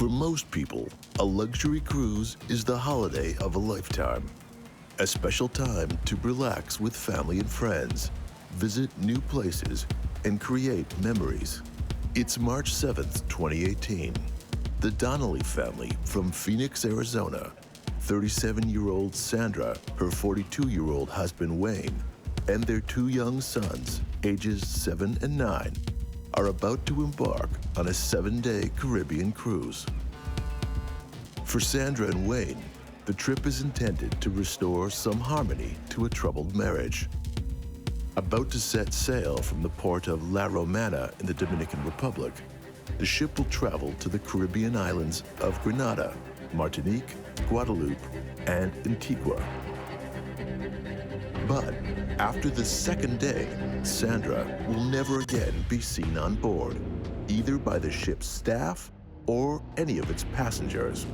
For most people, a luxury cruise is the holiday of a lifetime. A special time to relax with family and friends, visit new places, and create memories. It's March 7th, 2018. The Donnelley family from Phoenix, Arizona, 37-year-old Sandra, her 42-year-old husband Wayne, and their two young sons, ages 7 and 9, are about to embark on a 7-day Caribbean cruise. For Sandra and Wayne, the trip is intended to restore some harmony to a troubled marriage. About to set sail from the port of La Romana in the Dominican Republic, the ship will travel to the Caribbean islands of Grenada, Martinique, Guadeloupe, and Antigua. But after the second day, Sandra will never again be seen on board, either by the ship's staff or any of its passengers.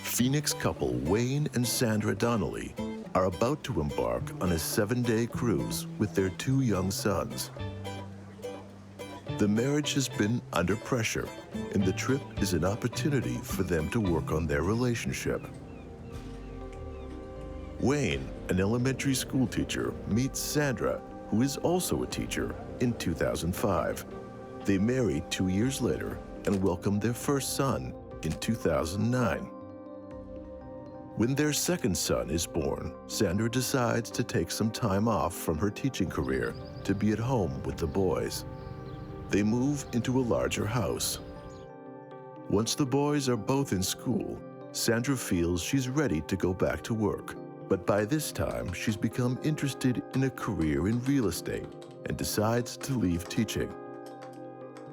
Phoenix couple Wayne and Sandra Donnelley are about to embark on a 7-day cruise with their two young sons. The marriage has been under pressure, and the trip is an opportunity for them to work on their relationship. Wayne, an elementary school teacher, meets Sandra, who is also a teacher, in 2005. They married 2 years later and welcomed their first son in 2009. When their second son is born, Sandra decides to take some time off from her teaching career to be at home with the boys. They move into a larger house. Once the boys are both in school, Sandra feels she's ready to go back to work. But by this time, she's become interested in a career in real estate and decides to leave teaching.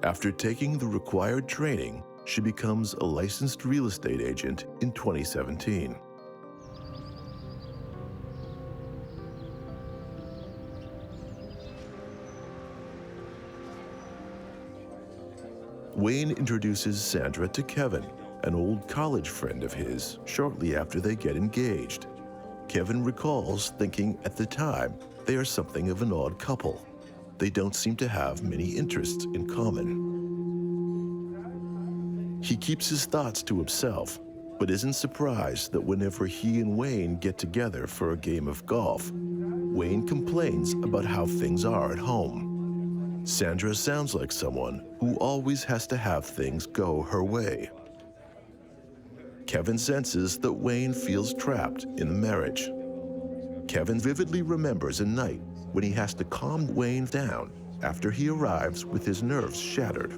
After taking the required training, she becomes a licensed real estate agent in 2017. Wayne introduces Sandra to Kevin, an old college friend of his, shortly after they get engaged. Kevin recalls thinking at the time they are something of an odd couple. They don't seem to have many interests in common. He keeps his thoughts to himself, but isn't surprised that whenever he and Wayne get together for a game of golf, Wayne complains about how things are at home. Sandra sounds like someone who always has to have things go her way. Kevin senses that Wayne feels trapped in the marriage. Kevin vividly remembers a night when he has to calm Wayne down after he arrives with his nerves shattered.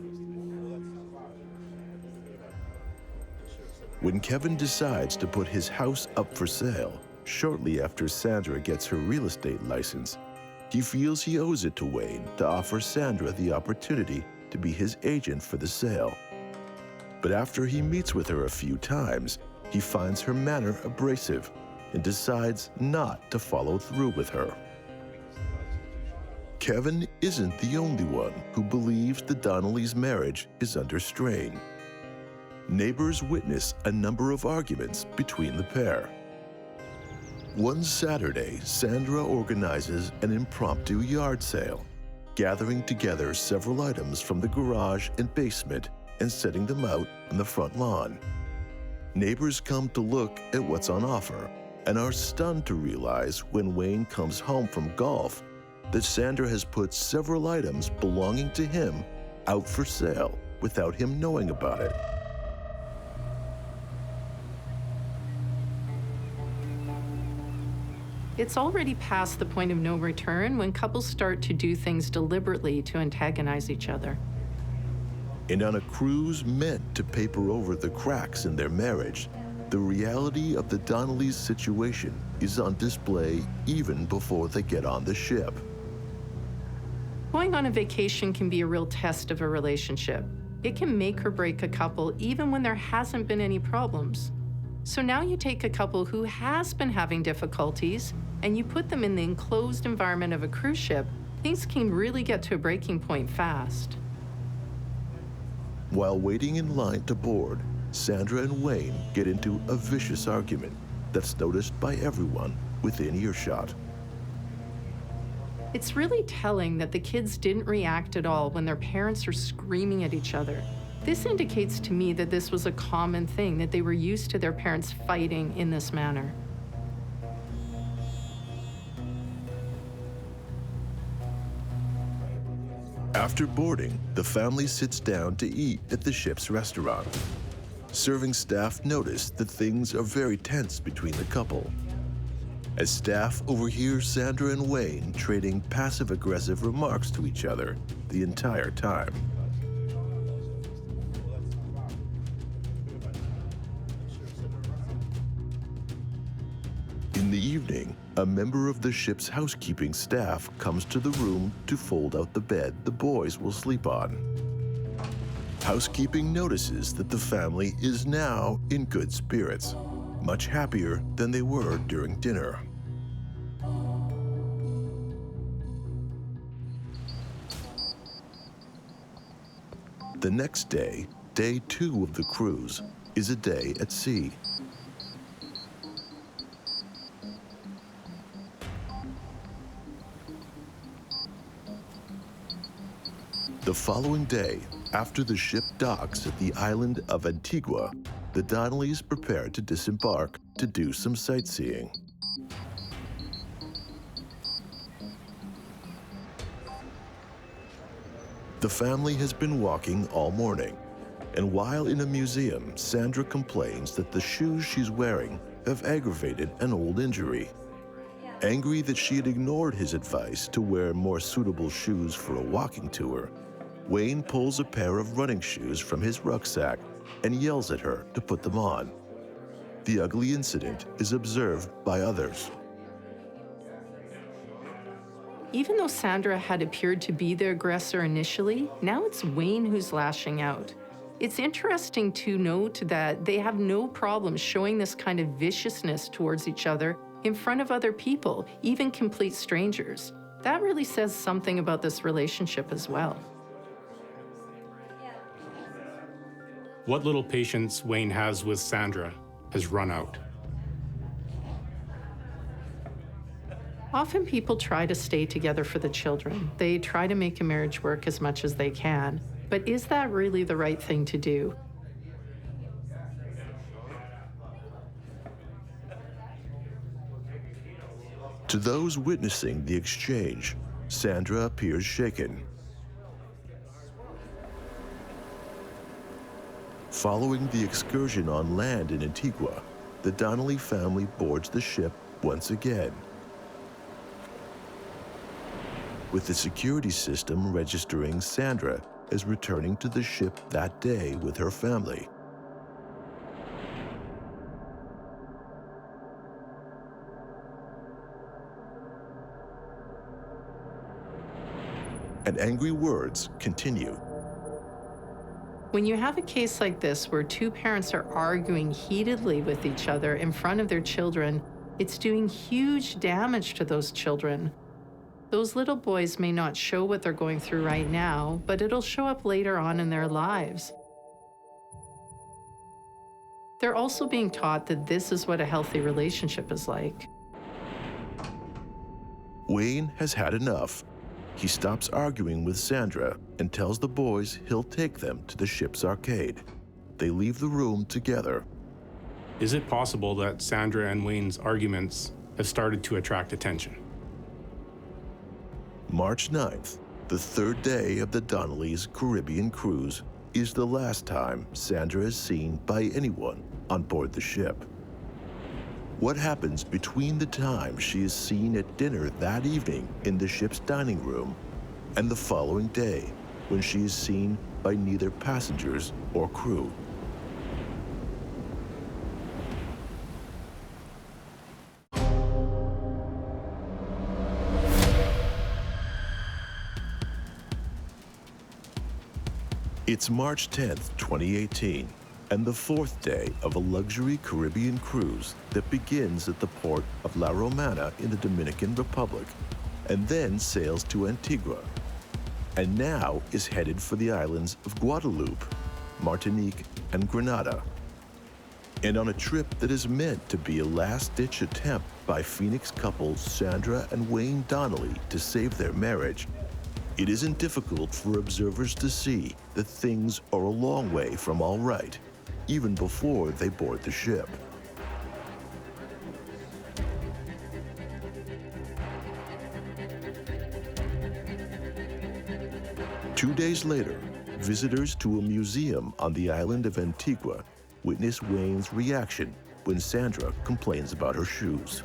When Kevin decides to put his house up for sale, shortly after Sandra gets her real estate license, he feels he owes it to Wayne to offer Sandra the opportunity to be his agent for the sale. But after he meets with her a few times, he finds her manner abrasive and decides not to follow through with her. Kevin isn't the only one who believes the Donnellys' marriage is under strain. Neighbors witness a number of arguments between the pair. One Saturday, Sandra organizes an impromptu yard sale, gathering together several items from the garage and basement and setting them out on the front lawn. Neighbors come to look at what's on offer and are stunned to realize when Wayne comes home from golf that Sandra has put several items belonging to him out for sale without him knowing about it. It's already past the point of no return when couples start to do things deliberately to antagonize each other. And on a cruise meant to paper over the cracks in their marriage, the reality of the Donnellys' situation is on display even before they get on the ship. Going on a vacation can be a real test of a relationship. It can make or break a couple even when there hasn't been any problems. So now you take a couple who has been having difficulties and you put them in the enclosed environment of a cruise ship, things can really get to a breaking point fast. While waiting in line to board, Sandra and Wayne get into a vicious argument that's noticed by everyone within earshot. It's really telling that the kids didn't react at all when their parents are screaming at each other. This indicates to me that this was a common thing, that they were used to their parents fighting in this manner. After boarding, the family sits down to eat at the ship's restaurant. Serving staff notice that things are very tense between the couple. As staff overhears Sandra and Wayne trading passive-aggressive remarks to each other the entire time. In the evening, a member of the ship's housekeeping staff comes to the room to fold out the bed the boys will sleep on. Housekeeping notices that the family is now in good spirits, much happier than they were during dinner. The next day, day 2 of the cruise, is a day at sea. The following day, after the ship docks at the island of Antigua, the Donnellys prepare to disembark to do some sightseeing. The family has been walking all morning, and while in a museum, Sandra complains that the shoes she's wearing have aggravated an old injury. Angry that she had ignored his advice to wear more suitable shoes for a walking tour, Wayne pulls a pair of running shoes from his rucksack and yells at her to put them on. The ugly incident is observed by others. Even though Sandra had appeared to be the aggressor initially, now it's Wayne who's lashing out. It's interesting to note that they have no problem showing this kind of viciousness towards each other in front of other people, even complete strangers. That really says something about this relationship as well. What little patience Wayne has with Sandra has run out. Often people try to stay together for the children. They try to make a marriage work as much as they can. But is that really the right thing to do? To those witnessing the exchange, Sandra appears shaken. Following the excursion on land in Antigua, the Donnelley family boards the ship once again, with the security system registering Sandra as returning to the ship that day with her family. And angry words continue. When you have a case like this where two parents are arguing heatedly with each other in front of their children, it's doing huge damage to those children. Those little boys may not show what they're going through right now, but it'll show up later on in their lives. They're also being taught that this is what a healthy relationship is like. Wayne has had enough. He stops arguing with Sandra and tells the boys he'll take them to the ship's arcade. They leave the room together. Is it possible that Sandra and Wayne's arguments have started to attract attention? March 9th, the third day of the Donnellys' Caribbean cruise, is the last time Sandra is seen by anyone on board the ship. What happens between the time she is seen at dinner that evening in the ship's dining room and the following day when she is seen by neither passengers or crew? It's March 10th, 2018, and the fourth day of a luxury Caribbean cruise that begins at the port of La Romana in the Dominican Republic and then sails to Antigua, and now is headed for the islands of Guadeloupe, Martinique, and Grenada. And on a trip that is meant to be a last-ditch attempt by Phoenix couple Sandra and Wayne Donnelley to save their marriage, it isn't difficult for observers to see that things are a long way from all right, even before they board the ship. Two days later, visitors to a museum on the island of Antigua witness Wayne's reaction when Sandra complains about her shoes.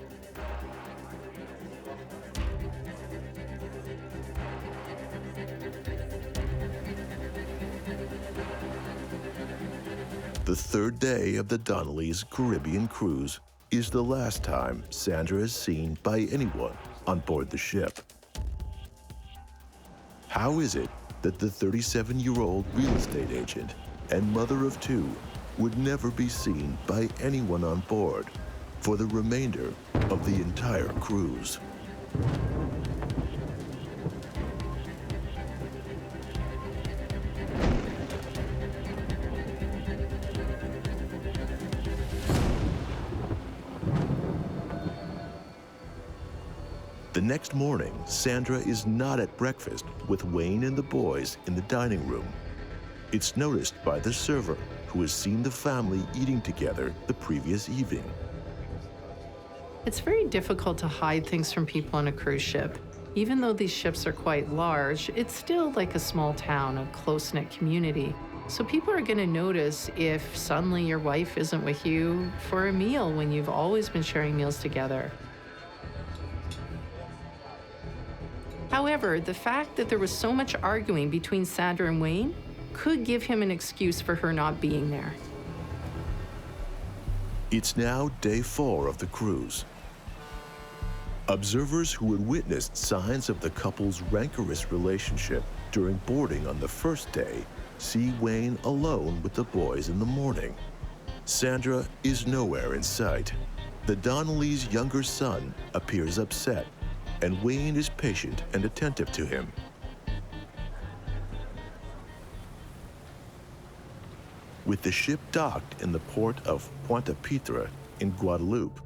The third day of the Donnellys' Caribbean cruise is the last time Sandra is seen by anyone on board the ship. How is it that the 37-year-old real estate agent and mother of two would never be seen by anyone on board for the remainder of the entire cruise? The next morning, Sandra is not at breakfast with Wayne and the boys in the dining room. It's noticed by the server, who has seen the family eating together the previous evening. It's very difficult to hide things from people on a cruise ship. Even though these ships are quite large, it's still like a small town, a close-knit community. So people are going to notice if suddenly your wife isn't with you for a meal when you've always been sharing meals together. However, the fact that there was so much arguing between Sandra and Wayne could give him an excuse for her not being there. It's now day 4 of the cruise. Observers who had witnessed signs of the couple's rancorous relationship during boarding on the first day see Wayne alone with the boys in the morning. Sandra is nowhere in sight. The Donnellys' younger son appears upset, and Wayne is patient and attentive to him. With the ship docked in the port of Pointe Pitre in Guadeloupe,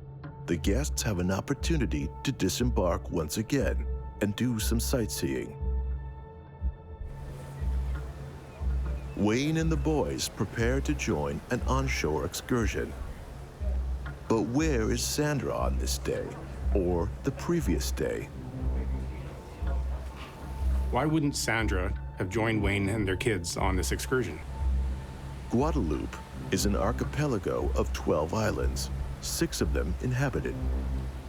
the guests have an opportunity to disembark once again and do some sightseeing. Wayne and the boys prepare to join an onshore excursion. But where is Sandra on this day, or the previous day? Why wouldn't Sandra have joined Wayne and their kids on this excursion? Guadeloupe is an archipelago of 12 islands, 6 of them inhabited.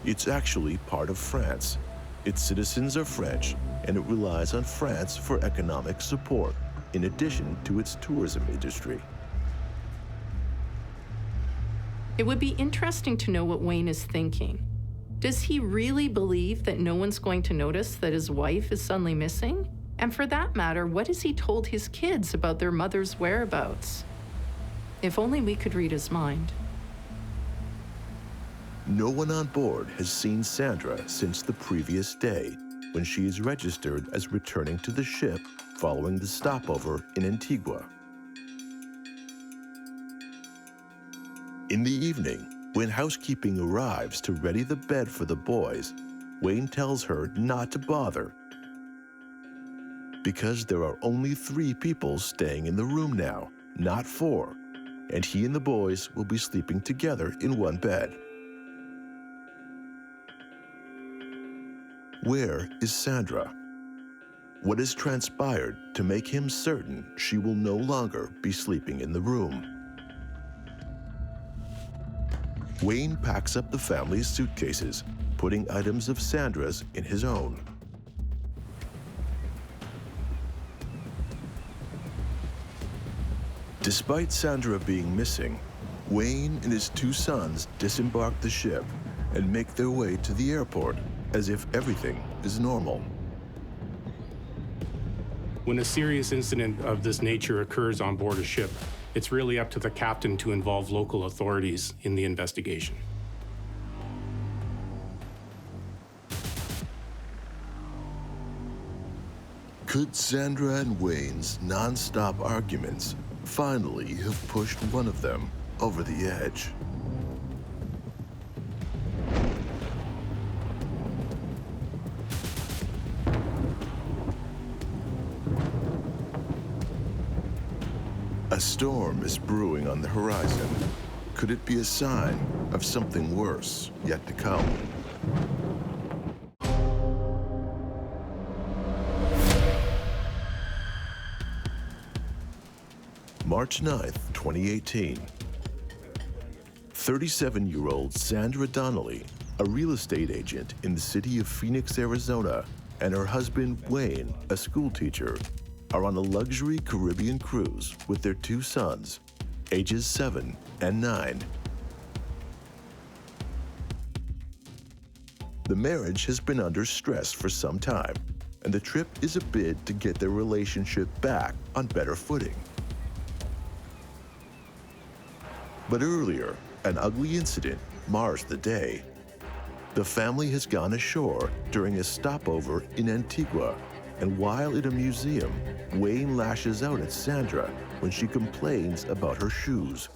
It's actually part of France. Its citizens are French, and it relies on France for economic support, in addition to its tourism industry. It would be interesting to know what Wayne is thinking. Does he really believe that no one's going to notice that his wife is suddenly missing? And for that matter, what has he told his kids about their mother's whereabouts? If only we could read his mind. No one on board has seen Sandra since the previous day, when she is registered as returning to the ship following the stopover in Antigua. In the evening, when housekeeping arrives to ready the bed for the boys, Wayne tells her not to bother because there are only 3 people staying in the room now, not 4, and he and the boys will be sleeping together in one bed. Where is Sandra? What has transpired to make him certain she will no longer be sleeping in the room? Wayne packs up the family's suitcases, putting items of Sandra's in his own. Despite Sandra being missing, Wayne and his two sons disembark the ship and make their way to the airport as if everything is normal. When a serious incident of this nature occurs on board a ship, it's really up to the captain to involve local authorities in the investigation. Could Sandra and Wayne's non-stop arguments finally have pushed one of them over the edge? A storm is brewing on the horizon. Could it be a sign of something worse yet to come? March 9th, 2018. 37-year-old Sandra Donnelley, a real estate agent in the city of Phoenix, Arizona, and her husband, Wayne, a school teacher, are on a luxury Caribbean cruise with their two sons, ages 7 and 9. The marriage has been under stress for some time, and the trip is a bid to get their relationship back on better footing. But earlier, an ugly incident mars the day. The family has gone ashore during a stopover in Antigua, and while in a museum, Wayne lashes out at Sandra when she complains about her shoes.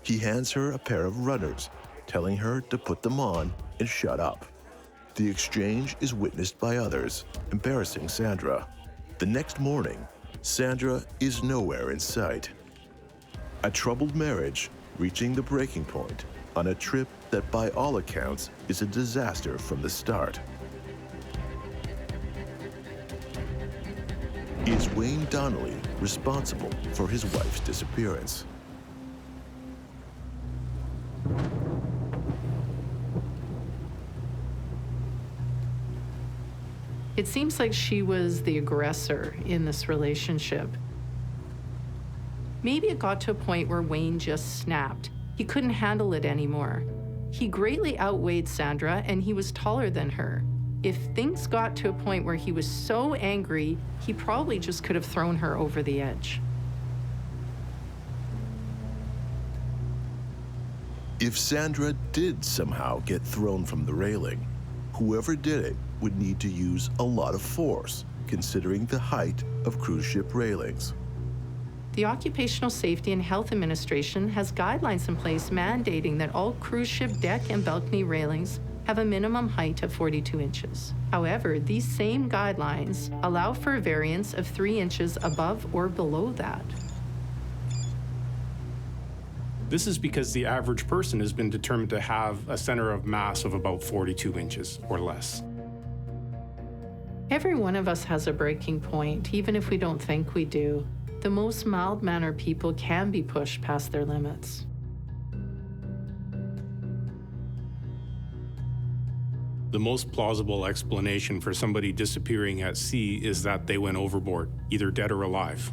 He hands her a pair of runners, telling her to put them on and shut up. The exchange is witnessed by others, embarrassing Sandra. The next morning, Sandra is nowhere in sight. A troubled marriage reaching the breaking point on a trip that by all accounts is a disaster from the start. Is Wayne Donnelley responsible for his wife's disappearance? It seems like she was the aggressor in this relationship. Maybe it got to a point where Wayne just snapped. He couldn't handle it anymore. He greatly outweighed Sandra, and he was taller than her. If things got to a point where he was so angry, he probably just could have thrown her over the edge. If Sandra did somehow get thrown from the railing, whoever did it would need to use a lot of force, considering the height of cruise ship railings. The Occupational Safety and Health Administration has guidelines in place mandating that all cruise ship deck and balcony railings have a minimum height of 42 inches. However, these same guidelines allow for a variance of 3 inches above or below that. This is because the average person has been determined to have a center of mass of about 42 inches or less. Every one of us has a breaking point, even if we don't think we do. The most mild-mannered people can be pushed past their limits. The most plausible explanation for somebody disappearing at sea is that they went overboard, either dead or alive.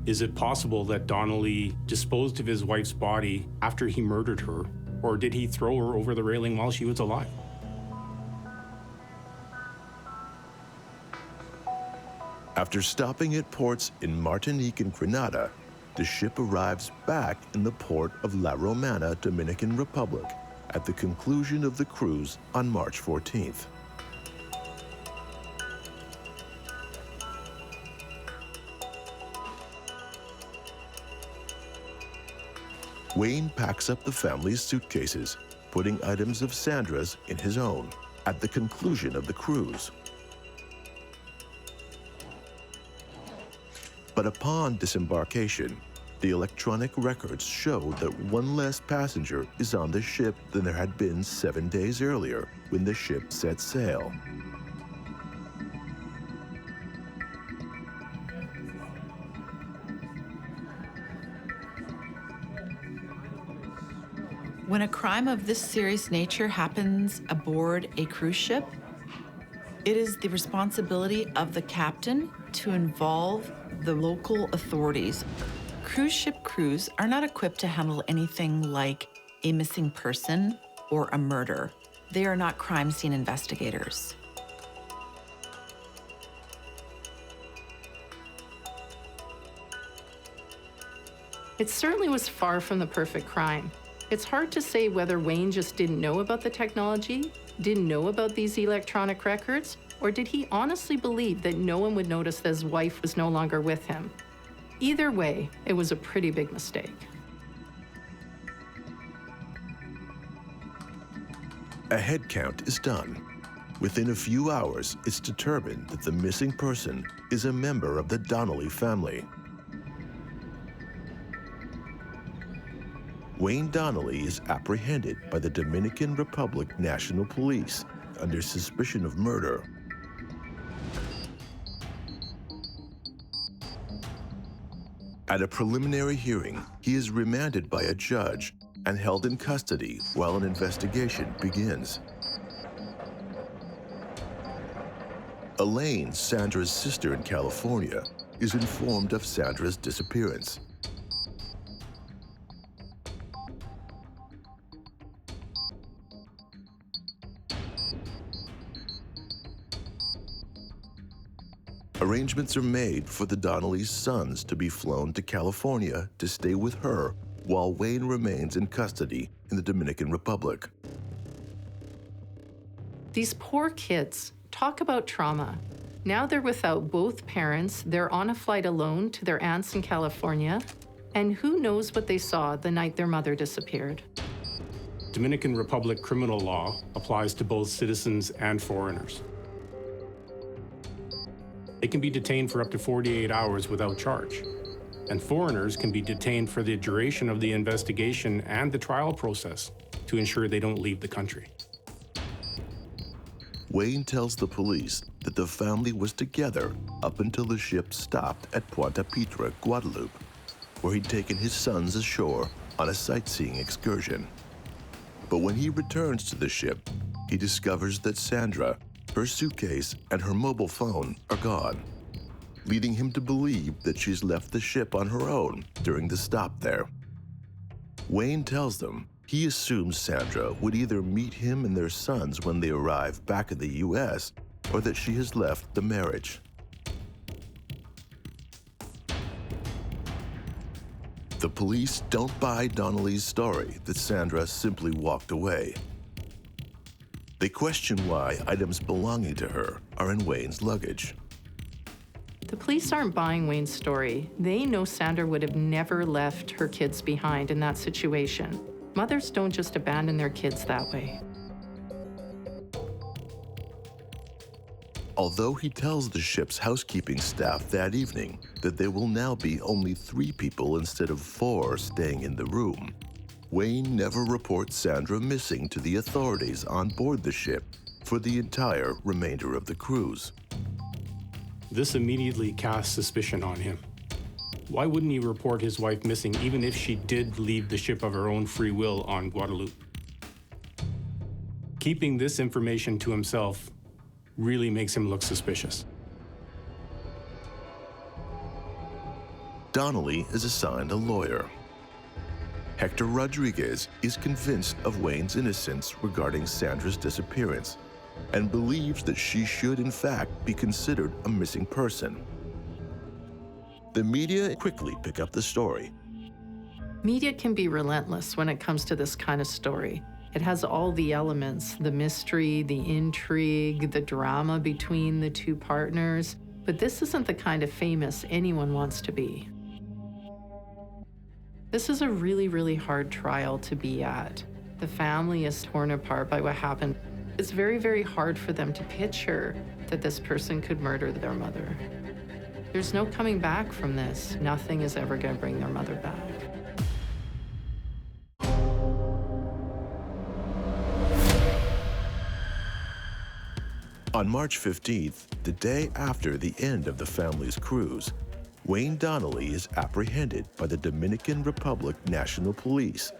Is it possible that Donnelley disposed of his wife's body after he murdered her, or did he throw her over the railing while she was alive? After stopping at ports in Martinique and Grenada, the ship arrives back in the port of La Romana, Dominican Republic, at the conclusion of the cruise on March 14th. Wayne packs up the family's suitcases, putting items of Sandra's in his own, at the conclusion of the cruise. But upon disembarkation, the electronic records show that one less passenger is on the ship than there had been 7 days earlier when the ship set sail. When a crime of this serious nature happens aboard a cruise ship, it is the responsibility of the captain to involve the local authorities. Cruise ship crews are not equipped to handle anything like a missing person or a murder. They are not crime scene investigators. It certainly was far from the perfect crime. It's hard to say whether Wayne just didn't know about the technology, didn't know about these electronic records, or did he honestly believe that no one would notice that his wife was no longer with him? Either way, it was a pretty big mistake. A head count is done. Within a few hours, it's determined that the missing person is a member of the Donnelley family. Wayne Donnelly is apprehended by the Dominican Republic National Police under suspicion of murder. At a preliminary hearing, he is remanded by a judge and held in custody while an investigation begins. Elaine, Sandra's sister in California, is informed of Sandra's disappearance. Arrangements are made for the Donnelly's sons to be flown to California to stay with her while Wayne remains in custody in the Dominican Republic. These poor kids, talk about trauma. Now they're without both parents, they're on a flight alone to their aunts in California, and who knows what they saw the night their mother disappeared. Dominican Republic criminal law applies to both citizens and foreigners. They can be detained for up to 48 hours without charge, and foreigners can be detained for the duration of the investigation and the trial process to ensure they don't leave the country. Wayne tells the police that the family was together up until the ship stopped at Puerto Pietra, Guadeloupe, where he'd taken his sons ashore on a sightseeing excursion. But when he returns to the ship, he discovers that Sandra, her suitcase, and her mobile phone are gone, leading him to believe that she's left the ship on her own during the stop there. Wayne tells them he assumes Sandra would either meet him and their sons when they arrive back in the U.S., or that she has left the marriage. The police don't buy Donnelly's story that Sandra simply walked away. They question why items belonging to her are in Wayne's luggage. The police aren't buying Wayne's story. They know Sandra would have never left her kids behind in that situation. Mothers don't just abandon their kids that way. Although he tells the ship's housekeeping staff that evening that there will now be only 3 people instead of 4 staying in the room, Wayne never reports Sandra missing to the authorities on board the ship for the entire remainder of the cruise. This immediately casts suspicion on him. Why wouldn't he report his wife missing even if she did leave the ship of her own free will on Guadeloupe? Keeping this information to himself really makes him look suspicious. Donnelly is assigned a lawyer. Hector Rodriguez is convinced of Wayne's innocence regarding Sandra's disappearance and believes that she should in fact be considered a missing person. The media quickly pick up the story. Media can be relentless when it comes to this kind of story. It has all the elements, the mystery, the intrigue, the drama between the two partners, but this isn't the kind of famous anyone wants to be. This is a really, really hard trial to be at. The family is torn apart by what happened. It's very, very hard for them to picture that this person could murder their mother. There's no coming back from this. Nothing is ever going to bring their mother back. On March 15th, the day after the end of the family's cruise, Wayne Donnelly is apprehended by the Dominican Republic National Police,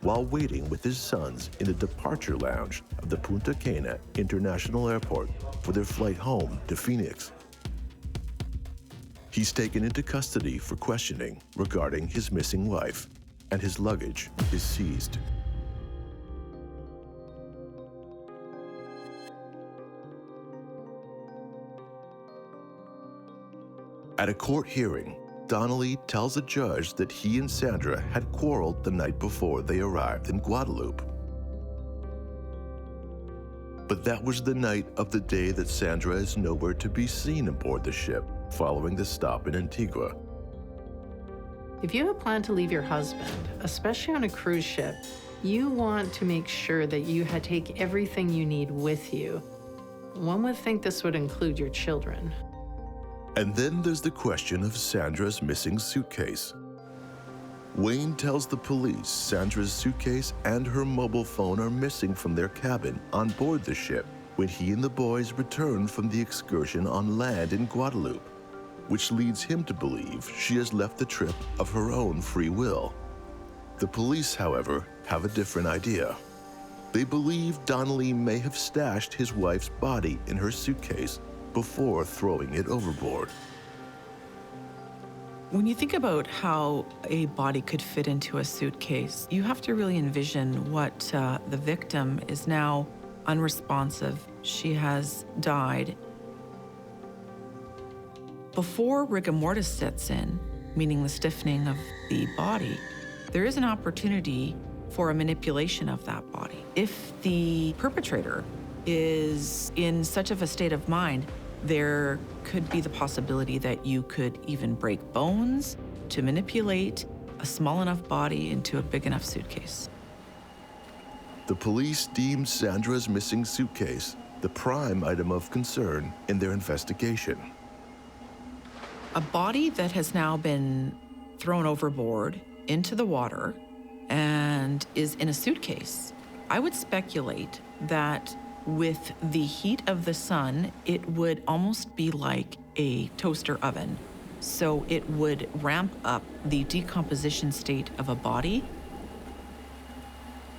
while waiting with his sons in the departure lounge of the Punta Cana International Airport for their flight home to Phoenix. He's taken into custody for questioning regarding his missing wife, and his luggage is seized. At a court hearing, Donnelley tells the judge that he and Sandra had quarreled the night before they arrived in Guadeloupe. But that was the night of the day that Sandra is nowhere to be seen aboard the ship following the stop in Antigua. If you have a plan to leave your husband, especially on a cruise ship, you want to make sure that you take everything you need with you. One would think this would include your children. And then there's the question of Sandra's missing suitcase. Wayne tells the police Sandra's suitcase and her mobile phone are missing from their cabin on board the ship when he and the boys return from the excursion on land in Guadeloupe, which leads him to believe she has left the trip of her own free will. The police, however, have a different idea. They believe Donnelley may have stashed his wife's body in her suitcase before throwing it overboard. When you think about how a body could fit into a suitcase, you have to really envision what the victim is now unresponsive. She has died. Before rigor mortis sets in, meaning the stiffening of the body, there is an opportunity for a manipulation of that body. If the perpetrator is in such of a state of mind, there could be the possibility that you could even break bones to manipulate a small enough body into a big enough suitcase. The police deemed Sandra's missing suitcase the prime item of concern in their investigation. A body that has now been thrown overboard into the water and is in a suitcase, I would speculate that with the heat of the sun, it would almost be like a toaster oven. So it would ramp up the decomposition state of a body,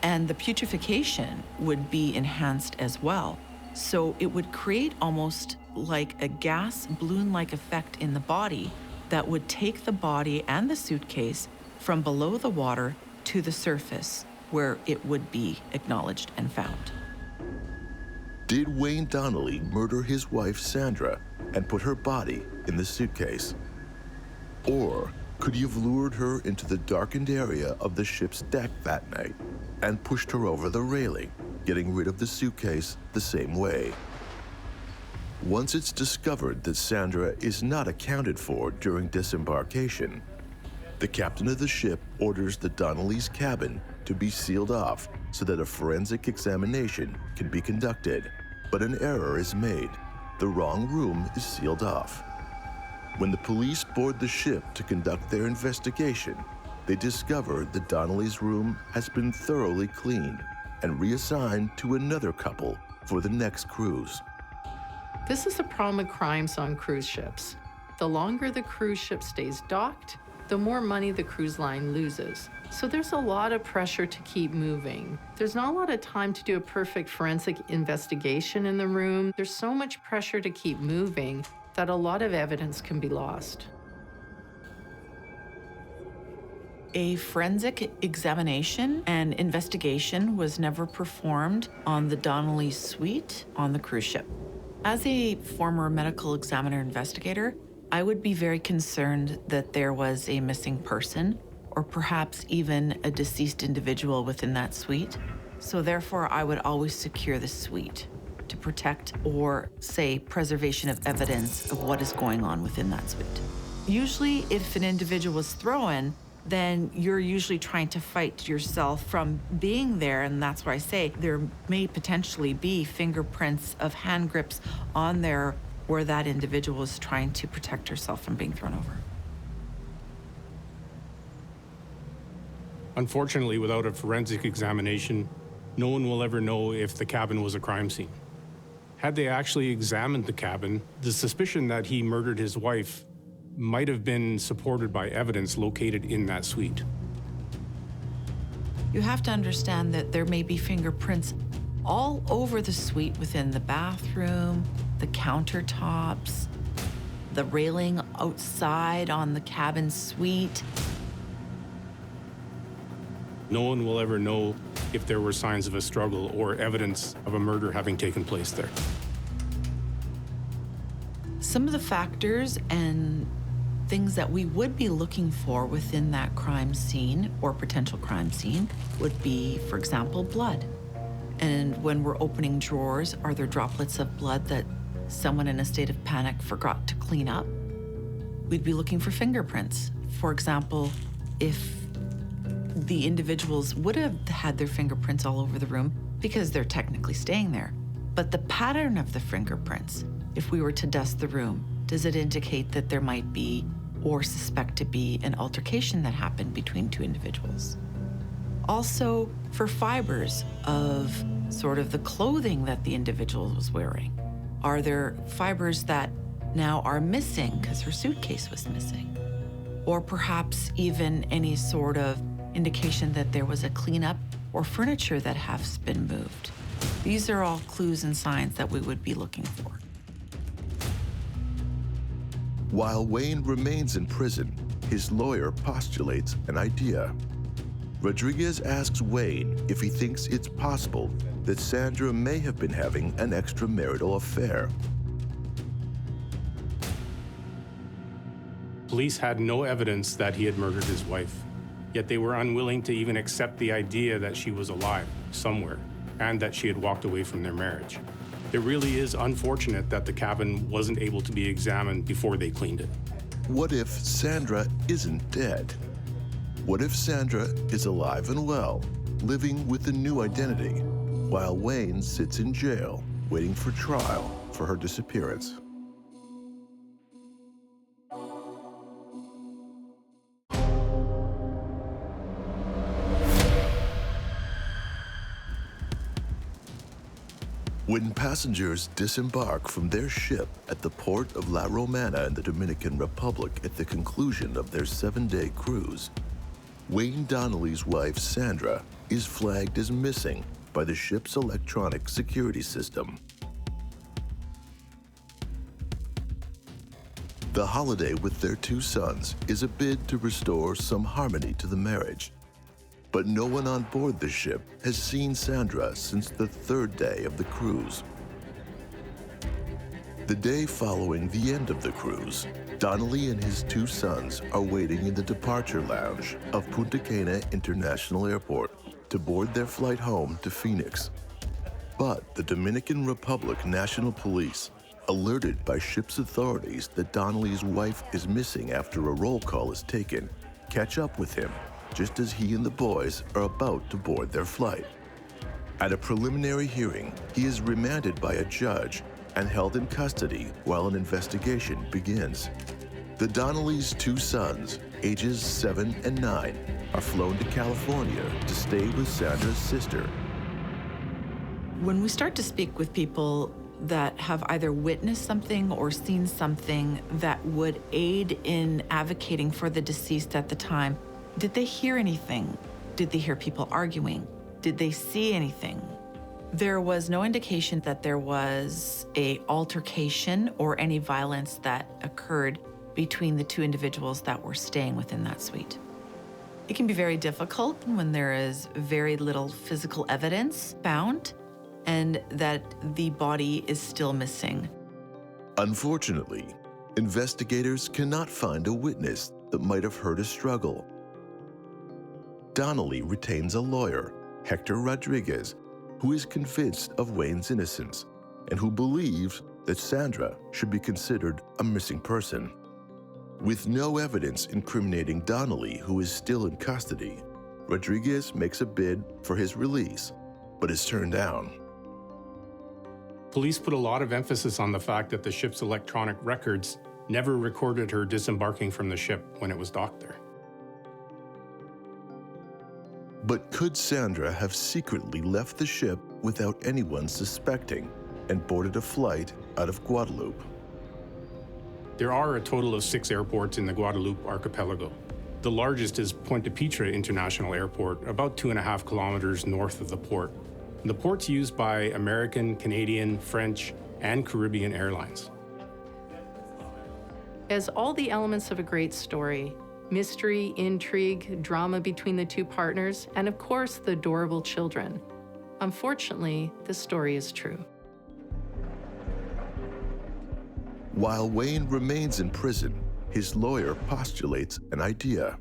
and the putrefaction would be enhanced as well. So it would create almost like a gas balloon-like effect in the body that would take the body and the suitcase from below the water to the surface, where it would be acknowledged and found. Did Wayne Donnelley murder his wife Sandra and put her body in the suitcase? Or could he have lured her into the darkened area of the ship's deck that night and pushed her over the railing, getting rid of the suitcase the same way? Once it's discovered that Sandra is not accounted for during disembarkation, the captain of the ship orders the Donnelly's cabin to be sealed off so that a forensic examination can be conducted. But an error is made. The wrong room is sealed off. When the police board the ship to conduct their investigation, they discover that Donnelly's room has been thoroughly cleaned and reassigned to another couple for the next cruise. This is a problem with crimes on cruise ships. The longer the cruise ship stays docked, the more money the cruise line loses. So there's a lot of pressure to keep moving. There's not a lot of time to do a perfect forensic investigation in the room. There's so much pressure to keep moving that a lot of evidence can be lost. A forensic examination and investigation was never performed on the Donnelley suite on the cruise ship. As a former medical examiner investigator, I would be very concerned that there was a missing person or perhaps even a deceased individual within that suite. So therefore, I would always secure the suite to protect or say preservation of evidence of what is going on within that suite. Usually, if an individual was thrown, then you're usually trying to fight yourself from being there, and that's why I say there may potentially be fingerprints of hand grips on there where that individual is trying to protect herself from being thrown over. Unfortunately, without a forensic examination, no one will ever know if the cabin was a crime scene. Had they actually examined the cabin, the suspicion that he murdered his wife might have been supported by evidence located in that suite. You have to understand that there may be fingerprints all over the suite, within the bathroom, the countertops, the railing outside on the cabin suite. No one will ever know if there were signs of a struggle or evidence of a murder having taken place there. Some of the factors and things that we would be looking for within that crime scene or potential crime scene would be, for example, blood. And when we're opening drawers, are there droplets of blood that someone in a state of panic forgot to clean up? We'd be looking for fingerprints. For example, if the individuals would have had their fingerprints all over the room because they're technically staying there. But the pattern of the fingerprints, if we were to dust the room, does it indicate that there might be or suspect to be an altercation that happened between two individuals? Also, for fibers of sort of the clothing that the individual was wearing. Are there fibers that now are missing because her suitcase was missing? Or perhaps even any sort of indication that there was a cleanup or furniture that has been moved. These are all clues and signs that we would be looking for. While Wayne remains in prison, his lawyer postulates an idea. Rodriguez asks Wayne if he thinks it's possible that Sandra may have been having an extramarital affair. Police had no evidence that he had murdered his wife, yet they were unwilling to even accept the idea that she was alive somewhere and that she had walked away from their marriage. It really is unfortunate that the cabin wasn't able to be examined before they cleaned it. What if Sandra isn't dead? What if Sandra is alive and well, living with a new identity, while Wayne sits in jail, waiting for trial for her disappearance? When passengers disembark from their ship at the port of La Romana in the Dominican Republic at the conclusion of their 7-day cruise, Wayne Donnelly's wife, Sandra, is flagged as missing by the ship's electronic security system. The holiday with their 2 sons is a bid to restore some harmony to the marriage. But no one on board the ship has seen Sandra since the 3rd day of the cruise. The day following the end of the cruise, Donnelly and his 2 sons are waiting in the departure lounge of Punta Cana International Airport to board their flight home to Phoenix. But the Dominican Republic National Police, alerted by ship's authorities that Donnelly's wife is missing after a roll call is taken, catch up with him just as he and the boys are about to board their flight. At a preliminary hearing, he is remanded by a judge and held in custody while an investigation begins. The Donnellys' 2 sons, ages 7 and 9, are flown to California to stay with Sandra's sister. When we start to speak with people that have either witnessed something or seen something that would aid in advocating for the deceased at the time, did they hear anything? Did they hear people arguing? Did they see anything? There was no indication that there was an altercation or any violence that occurred between the 2 individuals that were staying within that suite. It can be very difficult when there is very little physical evidence found and that the body is still missing. Unfortunately, investigators cannot find a witness that might have heard a struggle. Donnelly retains a lawyer, Hector Rodriguez, who is convinced of Wayne's innocence and who believes that Sandra should be considered a missing person. With no evidence incriminating Donnelly, who is still in custody, Rodriguez makes a bid for his release, but is turned down. Police put a lot of emphasis on the fact that the ship's electronic records never recorded her disembarking from the ship when it was docked there. But could Sandra have secretly left the ship without anyone suspecting and boarded a flight out of Guadeloupe? There are a total of 6 airports in the Guadeloupe archipelago. The largest is Pointe Pitre International Airport, about 2.5 kilometers north of the port. The port's used by American, Canadian, French, and Caribbean airlines. As all the elements of a great story, mystery, intrigue, drama between the two partners, and of course, the adorable children. Unfortunately, the story is true. While Wayne remains in prison, his lawyer postulates an idea.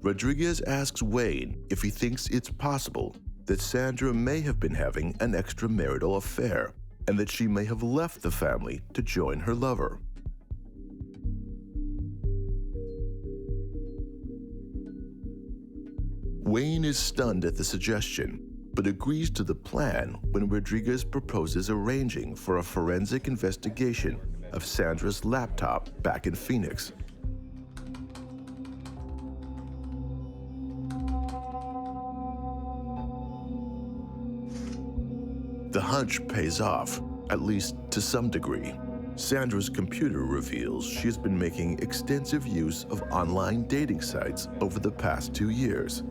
Rodriguez asks Wayne if he thinks it's possible that Sandra may have been having an extramarital affair and that she may have left the family to join her lover. Wayne is stunned at the suggestion, but agrees to the plan when Rodriguez proposes arranging for a forensic investigation of Sandra's laptop back in Phoenix. The hunch pays off, at least to some degree. Sandra's computer reveals she has been making extensive use of online dating sites over the past 2 years.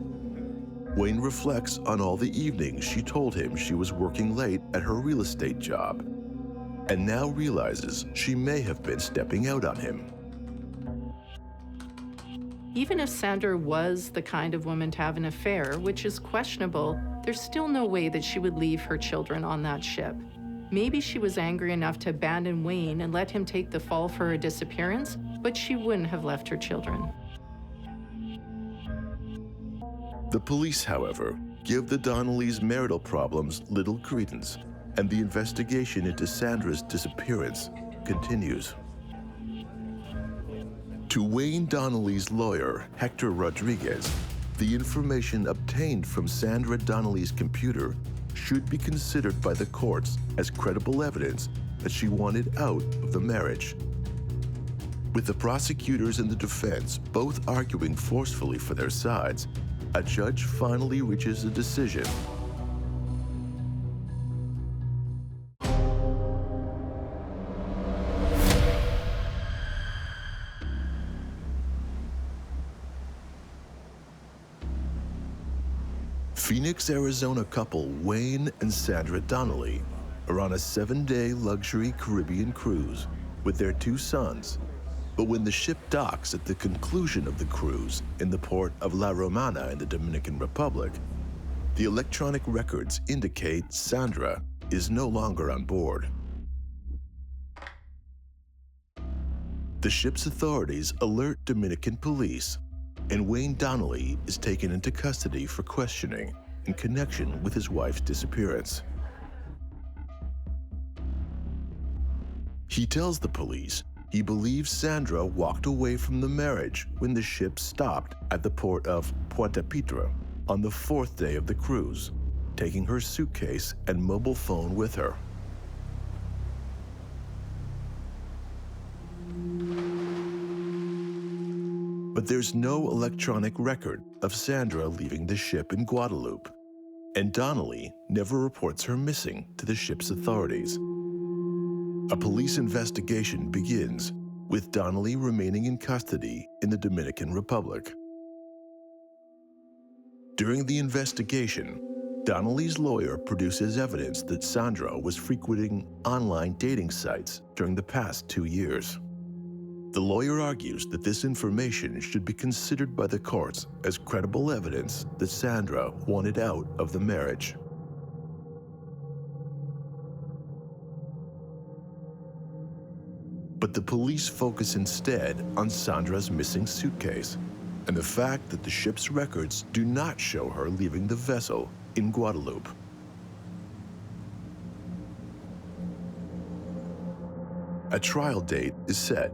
Wayne reflects on all the evenings she told him she was working late at her real estate job, and now realizes she may have been stepping out on him. Even if Sandra was the kind of woman to have an affair, which is questionable, there's still no way that she would leave her children on that ship. Maybe she was angry enough to abandon Wayne and let him take the fall for her disappearance, but she wouldn't have left her children. The police, however, give the Donnellys' marital problems little credence, and the investigation into Sandra's disappearance continues. To Wayne Donnelly's lawyer, Hector Rodriguez, the information obtained from Sandra Donnelly's computer should be considered by the courts as credible evidence that she wanted out of the marriage. With the prosecutors and the defense both arguing forcefully for their sides, a judge finally reaches a decision. Phoenix, Arizona couple Wayne and Sandra Donnelley are on a 7-day luxury Caribbean cruise with their 2 sons. But when the ship docks at the conclusion of the cruise in the port of La Romana in the Dominican Republic, the electronic records indicate Sandra is no longer on board. The ship's authorities alert Dominican police, and Wayne Donnelley is taken into custody for questioning in connection with his wife's disappearance. He tells the police he believes Sandra walked away from the marriage when the ship stopped at the port of Pointe Pitre on the 4th day of the cruise, taking her suitcase and mobile phone with her. But there's no electronic record of Sandra leaving the ship in Guadeloupe, and Donnelley never reports her missing to the ship's authorities. A police investigation begins, with Donnelley remaining in custody in the Dominican Republic. During the investigation, Donnelley's lawyer produces evidence that Sandra was frequenting online dating sites during the past 2 years. The lawyer argues that this information should be considered by the courts as credible evidence that Sandra wanted out of the marriage. But the police focus instead on Sandra's missing suitcase and the fact that the ship's records do not show her leaving the vessel in Guadeloupe. A trial date is set,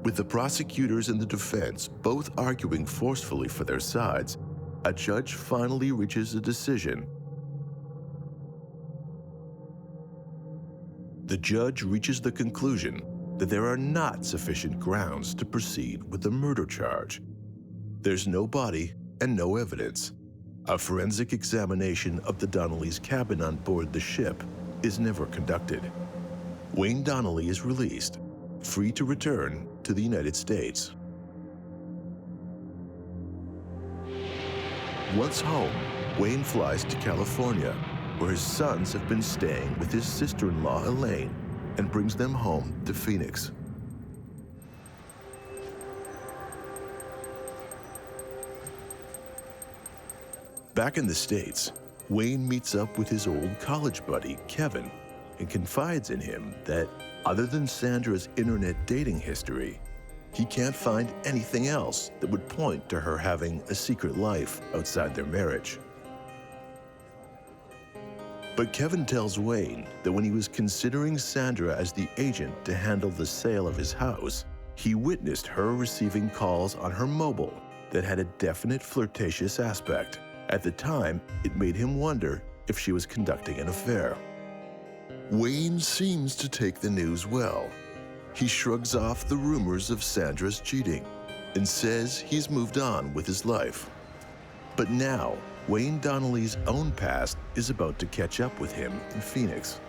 with the prosecutors and the defense both arguing forcefully for their sides. A judge finally reaches a decision. The judge reaches the conclusion that there are not sufficient grounds to proceed with the murder charge. There's no body and no evidence. A forensic examination of the Donnellys' cabin on board the ship is never conducted. Wayne Donnelley is released, free to return to the United States. Once home, Wayne flies to California, where his sons have been staying with his sister-in-law Elaine, and brings them home to Phoenix. Back in the States, Wayne meets up with his old college buddy, Kevin, and confides in him that, other than Sandra's internet dating history, he can't find anything else that would point to her having a secret life outside their marriage. But Kevin tells Wayne that when he was considering Sandra as the agent to handle the sale of his house, he witnessed her receiving calls on her mobile that had a definite flirtatious aspect. At the time, it made him wonder if she was conducting an affair. Wayne seems to take the news well. He shrugs off the rumors of Sandra's cheating and says he's moved on with his life. But now, Wayne Donnelly's own past is about to catch up with him in Phoenix.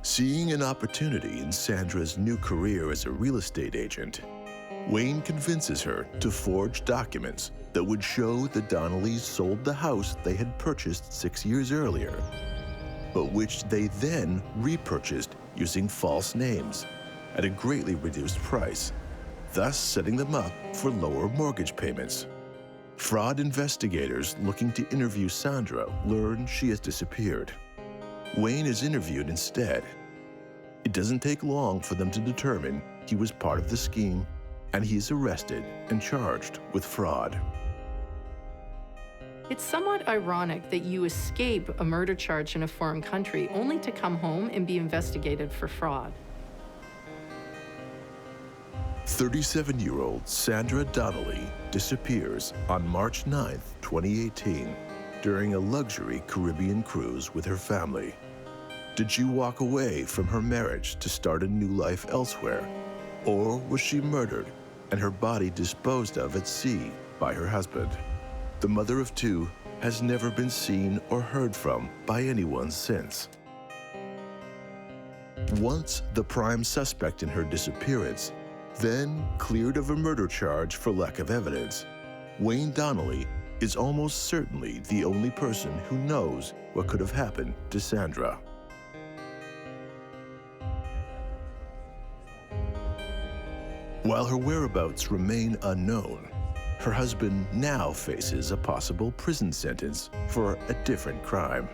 Seeing an opportunity in Sandra's new career as a real estate agent, Wayne convinces her to forge documents that would show the Donnellys sold the house they had purchased 6 years earlier, but which they then repurchased using false names at a greatly reduced price, thus setting them up for lower mortgage payments. Fraud investigators looking to interview Sandra learn she has disappeared. Wayne is interviewed instead. It doesn't take long for them to determine he was part of the scheme, and he is arrested and charged with fraud. It's somewhat ironic that you escape a murder charge in a foreign country only to come home and be investigated for fraud. 37-year-old Sandra Donnelley disappears on March 9, 2018, during a luxury Caribbean cruise with her family. Did she walk away from her marriage to start a new life elsewhere? Or was she murdered and her body disposed of at sea by her husband? The mother of two has never been seen or heard from by anyone since. Once the prime suspect in her disappearance, then cleared of a murder charge for lack of evidence, Wayne Donnelly is almost certainly the only person who knows what could have happened to Sandra. While her whereabouts remain unknown, her husband now faces a possible prison sentence for a different crime.